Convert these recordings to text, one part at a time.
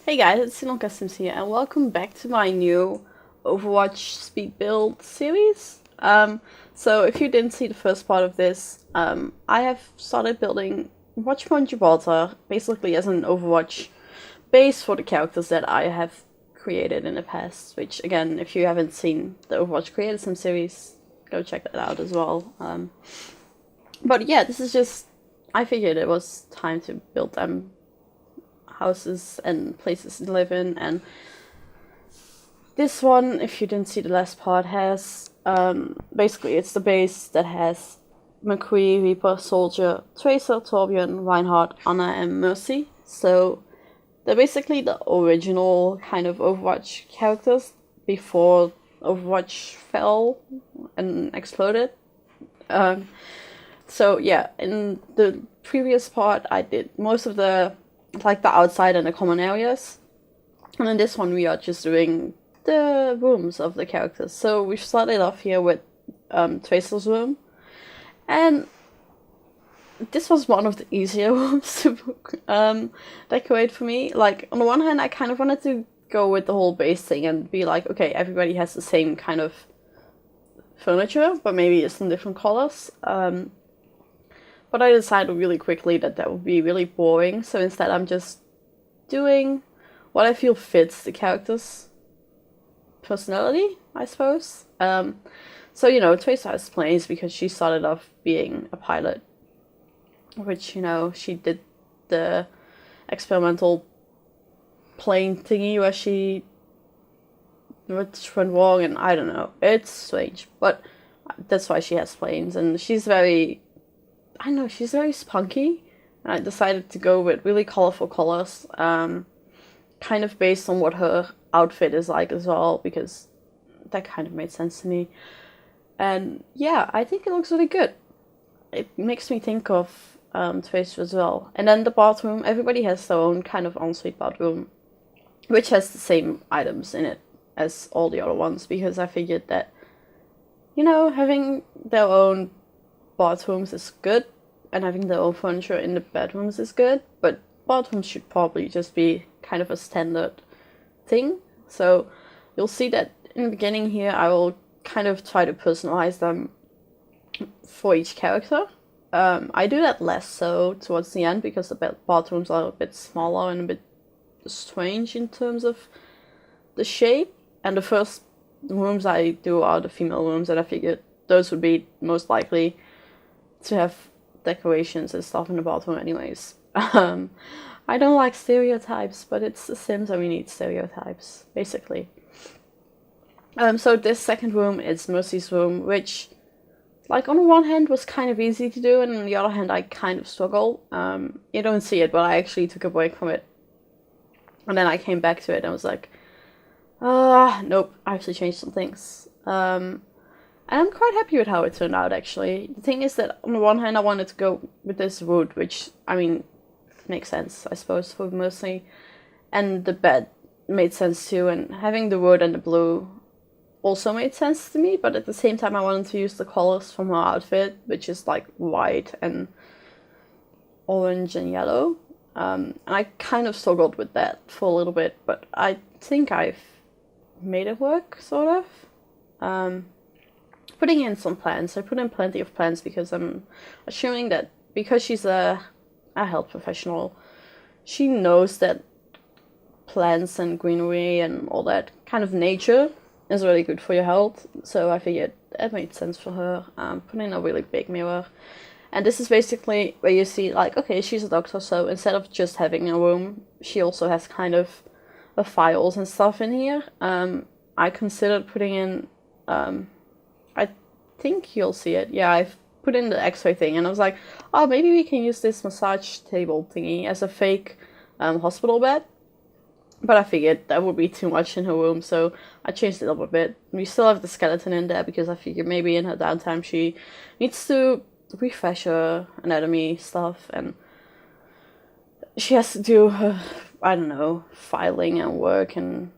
Hey guys, it's IlonkaSims here, and welcome back to my new Overwatch speed build series. So if you didn't see the first part of this, I have started building Watchpoint Gibraltar, basically as an Overwatch base for the characters that I have created in the past, which again, if you haven't seen the Overwatch Creator Sim series, go check that out as well. But yeah, this is just, I figured it was time to build them houses and places to live in, and this one, if you didn't see the last part, has basically it's the base that has McCree, Reaper, Soldier, Tracer, Torbjorn, Reinhardt, Anna, and Mercy. So they're basically the original kind of Overwatch characters before Overwatch fell and exploded. So yeah, in the previous part I did most of the outside and the common areas. And in this one we are just doing the rooms of the characters. So we've started off here with Tracer's room. And this was one of the easier rooms to decorate for me. Like, on the one hand, I kind of wanted to go with the whole base thing and be like, okay, everybody has the same kind of furniture, but maybe it's in different colors. But I decided really quickly that would be really boring, so instead I'm just doing what I feel fits the character's personality, I suppose. So, you know, Tracer has planes because she started off being a pilot, which, you know, she did the experimental plane thingy where she went wrong, and I don't know, it's strange, but that's why she has planes, and she's very, I don't know, she's very spunky, and I decided to go with really colorful colors, kind of based on what her outfit is like as well, because that kind of made sense to me. And yeah, I think it looks really good. It makes me think of Tracer as well. And then the bathroom, everybody has their own kind of ensuite bathroom, which has the same items in it as all the other ones, because I figured that, you know, having their own bathrooms is good, and having their own furniture in the bedrooms is good, but bathrooms should probably just be kind of a standard thing. So you'll see that in the beginning here I will kind of try to personalize them for each character. I do that less so towards the end because the bathrooms are a bit smaller and a bit strange in terms of the shape, and the first rooms I do are the female rooms, and I figured those would be most likely to have decorations and stuff in the bathroom anyways. I don't like stereotypes, but it's The Sims and we need stereotypes, basically. So this second room is Mercy's room, which, like, on the one hand was kind of easy to do, and on the other hand I kind of struggle. You don't see it, but I actually took a break from it. And then I came back to it and was like, nope, I have to change some things. And I'm quite happy with how it turned out, actually. The thing is that, on the one hand, I wanted to go with this wood, which, I mean, makes sense, I suppose, for Mercy. And the bed made sense too, and having the wood and the blue also made sense to me, but at the same time I wanted to use the colors from her outfit, which is like white and orange and yellow. And I kind of struggled with that for a little bit, but I think I've made it work, sort of. Putting in some plants. I put in plenty of plants because I'm assuming that because she's a health professional, she knows that plants and greenery and all that kind of nature is really good for your health. So I figured that made sense for her. Put in a really big mirror. And this is basically where you see, like, okay, she's a doctor, so instead of just having a room, she also has kind of files and stuff in here. I considered putting in, I think you'll see it. Yeah, I've put in the x-ray thing, and I was like, oh, maybe we can use this massage table thingy as a fake hospital bed. But I figured that would be too much in her room, so I changed it up a bit. We still have the skeleton in there because I figured maybe in her downtime she needs to refresh her anatomy stuff, and she has to do her, I don't know, filing and work and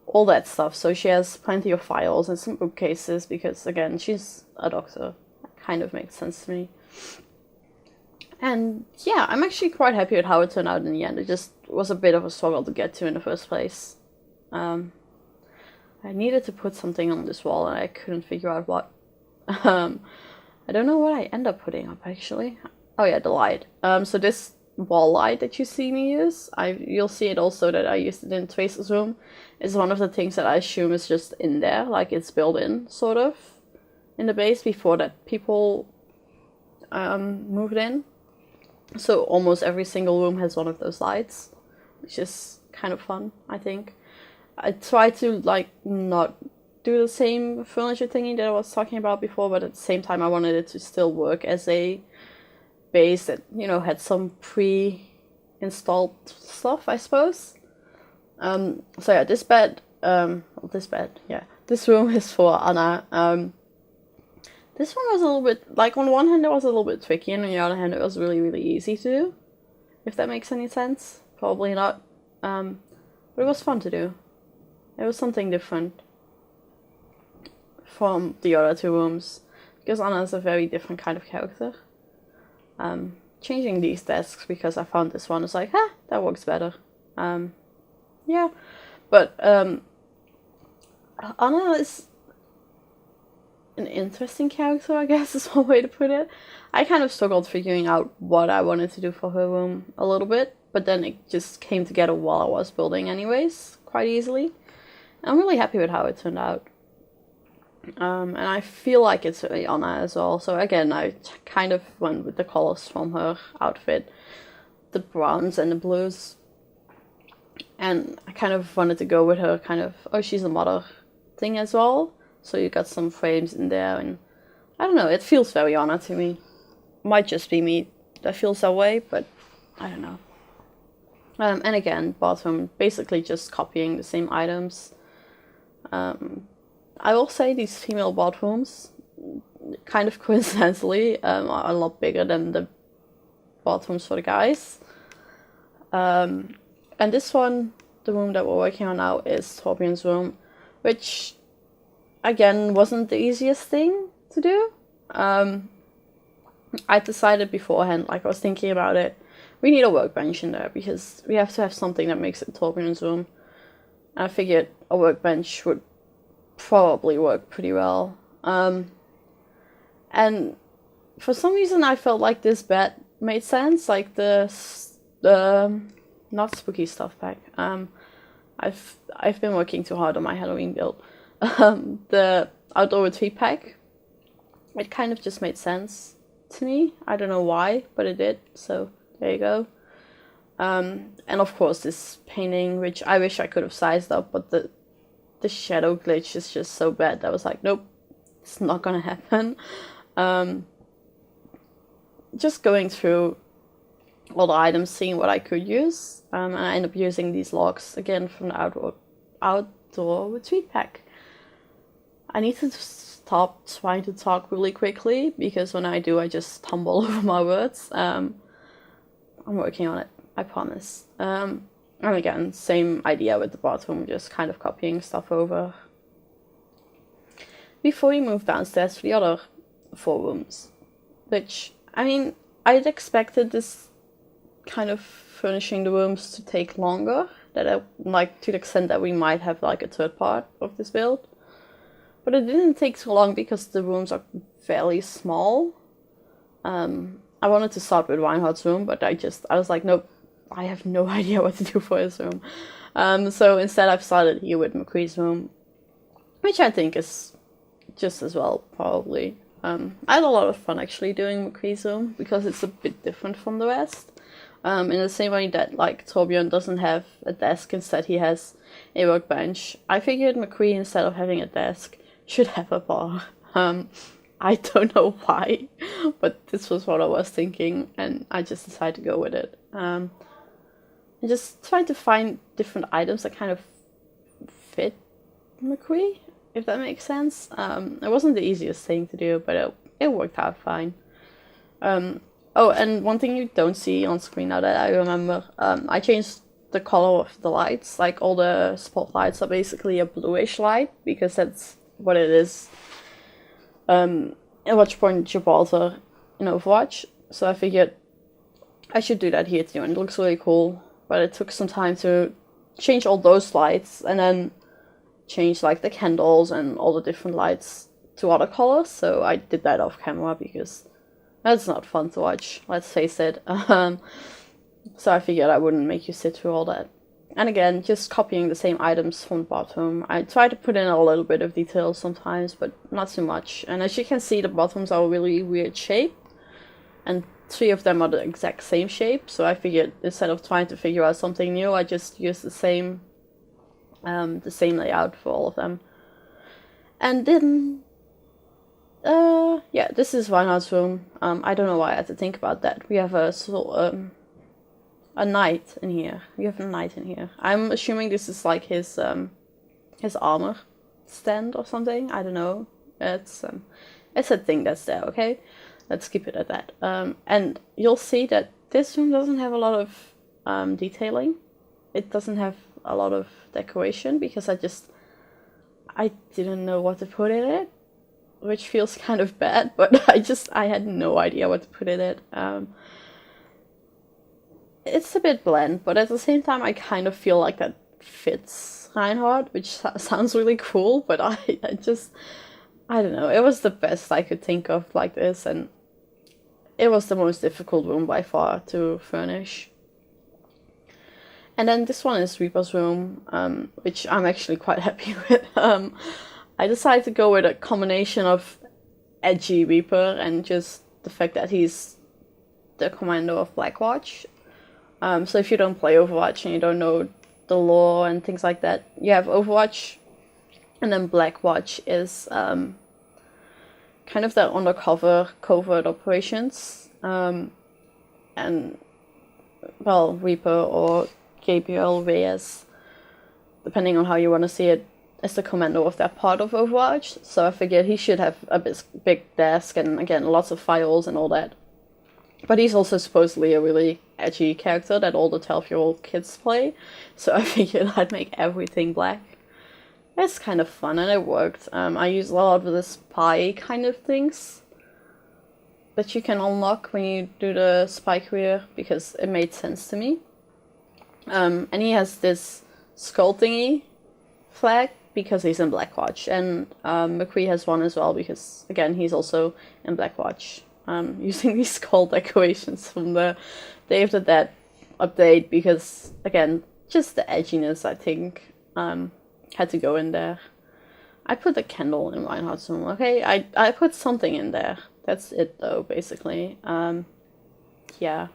all that stuff. So she has plenty of files and some bookcases because, again, she's a doctor. That kind of makes sense to me. And yeah, I'm actually quite happy with how it turned out in the end. It just was a bit of a struggle to get to in the first place. I needed to put something on this wall and I couldn't figure out what. I don't know what I end up putting up actually. Oh yeah, the light. So this wall light that you see me use, you'll see it also that I used it in Tracer's room, is one of the things that I assume is just in there, like it's built in, sort of, in the base before that people moved in. So almost every single room has one of those lights, which is kind of fun, I think. I try to like not do the same furniture thingy that I was talking about before, but at the same time I wanted it to still work as a base that, you know, had some pre-installed stuff, I suppose. So yeah, this room is for Anna. This one was a little bit, like, on one hand it was a little bit tricky, and on the other hand it was really, really easy to do. If that makes any sense. Probably not. But it was fun to do. It was something different from the other two rooms, because Anna is a very different kind of character. Changing these desks because I found this one is like, that works better. Yeah, but Anna is an interesting character, I guess is one way to put it. I kind of struggled figuring out what I wanted to do for her room a little bit, but then it just came together while I was building anyways, quite easily. I'm really happy with how it turned out. And I feel like it's really Anna as well. So again, I kind of went with the colors from her outfit, the browns and the blues. And I kind of wanted to go with her kind of, oh, she's a mother thing as well. So you got some frames in there, and I don't know, it feels very Anna to me. Might just be me that feels that way, but I don't know. And again, bathroom, basically just copying the same items. I will say these female bathrooms, kind of coincidentally, are a lot bigger than the bathrooms for the guys. And this one, the room that we're working on now, is Torbjorn's room, which, again, wasn't the easiest thing to do. I decided beforehand, like I was thinking about it, we need a workbench in there because we have to have something that makes it Torbjorn's room. And I figured a workbench would probably work pretty well. And for some reason I felt like this bed made sense, like the not spooky stuff pack. I've been working too hard on my Halloween build. The outdoor retreat pack, it kind of just made sense to me. I don't know why, but it did, so there you go. And of course this painting, which I wish I could have sized up, but the shadow glitch is just so bad that I was like, nope, it's not gonna happen. Just going through all the items, seeing what I could use, and I end up using these logs again from the outdoor retreat pack. I need to stop trying to talk really quickly, because when I do I just stumble over my words. I'm working on it, I promise. And again, same idea with the bathroom, just kind of copying stuff over. Before we move downstairs for the other 4 rooms, which, I mean, I'd expected this kind of furnishing the rooms to take longer, like to the extent that we might have like a third part of this build. But it didn't take too long because the rooms are fairly small. I wanted to start with Reinhardt's room, but I was like, nope, I have no idea what to do for his room. So instead I've started here with McCree's room, which I think is just as well, probably. I had a lot of fun actually doing McCree's room, because it's a bit different from the rest. In the same way that, like, Torbjorn doesn't have a desk, instead he has a workbench. I figured McCree, instead of having a desk, should have a bar. I don't know why, but this was what I was thinking, and I just decided to go with it. And just trying to find different items that kind of fit McCree, if that makes sense. It wasn't the easiest thing to do, but it worked out fine. Oh, and one thing you don't see on screen now that I remember, I changed the color of the lights. Like, all the spotlights are basically a bluish light, because that's what it is in Watchpoint Gibraltar in Overwatch. So I figured I should do that here too, and it looks really cool. but it took some time to change all those lights and then change like the candles and all the different lights to other colors. So I did that off camera because that's not fun to watch, let's face it. So I figured I wouldn't make you sit through all that. And again, just copying the same items from the bottom. I try to put in a little bit of detail sometimes, but not too much. And as you can see, the bottoms are a really weird shape, and 3 of them are the exact same shape. So I figured instead of trying to figure out something new, I just used the same layout for all of them. And then, yeah, this is Reinhardt's room. I don't know why I had to think about that. We have a knight in here. We have a knight in here. I'm assuming this is like his armor stand or something. I don't know. It's a thing that's there. Okay, let's keep it at that. And you'll see that this room doesn't have a lot of detailing. It doesn't have a lot of decoration because I didn't know what to put in it, which feels kind of bad. But I had no idea what to put in it. It's a bit bland, but at the same time, I kind of feel like that fits Reinhardt, which sounds really cool, but I don't know. It was the best I could think of like this, and it was the most difficult room by far to furnish. And then this one is Reaper's room, which I'm actually quite happy with. I decided to go with a combination of edgy Reaper and just the fact that he's the commander of Blackwatch. So if you don't play Overwatch and you don't know the lore and things like that, you have Overwatch, and then Blackwatch is kind of the undercover covert operations, and well, Reaper or Gabriel Reyes, depending on how you want to see it, is the commander of that part of Overwatch. So I figured he should have a big desk and again lots of files and all that. But he's also supposedly a really edgy character that all the 12-year-old kids play, so I figured I'd make everything black. It's kind of fun, and it worked. I use a lot of the spy kind of things that you can unlock when you do the spy career, because it made sense to me. And he has this skull thingy flag because he's in Blackwatch, and McCree has one as well because, again, he's also in Blackwatch. Using these skull decorations from the Day of the Dead update because, again, just the edginess, I think, had to go in there. I put a candle in Reinhardt's room, okay? I put something in there. That's it, though, basically. Yeah.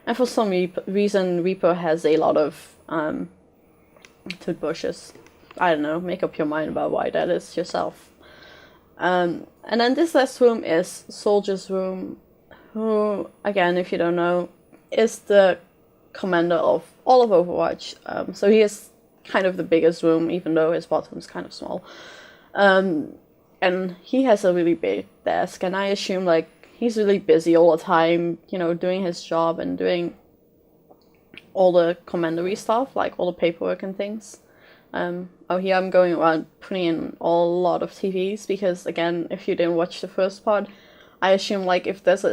And for some reason, Reaper has a lot of toothbrushes. I don't know, make up your mind about why that is yourself. And then this last room is Soldier's room, who, again, if you don't know, is the commander of all of Overwatch. So he is kind of the biggest room, even though his bottom is kind of small. And he has a really big desk, and I assume, like, he's really busy all the time, you know, doing his job and doing all the commandery stuff, like all the paperwork and things. Oh, here I'm going around putting in a lot of TVs because, again, if you didn't watch the first part, I assume, like, if there's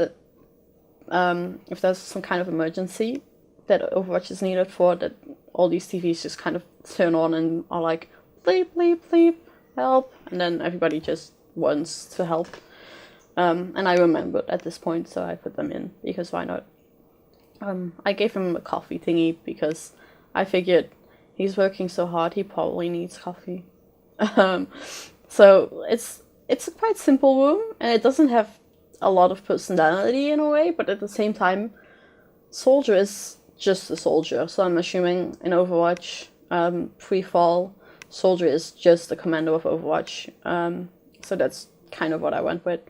some kind of emergency that Overwatch is needed for, that all these TVs just kind of turn on and are like, bleep, bleep, bleep, help, and then everybody just wants to help. And I remembered at this point, so I put them in, because why not? I gave him a coffee thingy because I figured he's working so hard, he probably needs coffee. So it's a quite simple room, and it doesn't have a lot of personality in a way, but at the same time, Soldier is just a soldier. So I'm assuming in Overwatch, pre-fall, Soldier is just the commander of Overwatch. So that's kind of what I went with.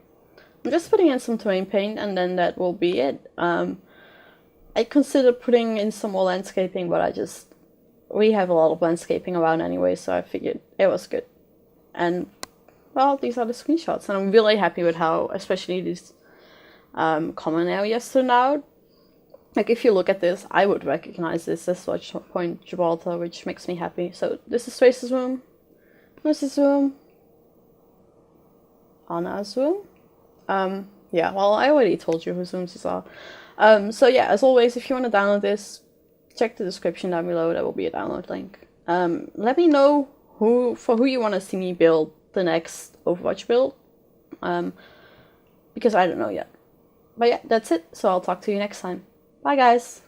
I'm just putting in some terrain paint, and then that will be it. I considered putting in some more landscaping, but we have a lot of landscaping around anyway, so I figured it was good. And, well, these are the screenshots, and I'm really happy with how, especially these common areas turned out. Like, if you look at this, I would recognize this as Watchpoint Gibraltar, which makes me happy. So, this is Trace's room. This is room. Anna's room. Yeah, well, I already told you whose rooms these are. So yeah, as always, if you want to download this, check the description down below. There will be a download link. Let me know who you want to see me build the next Overwatch build. Because I don't know yet. But yeah, that's it. So I'll talk to you next time. Bye, guys.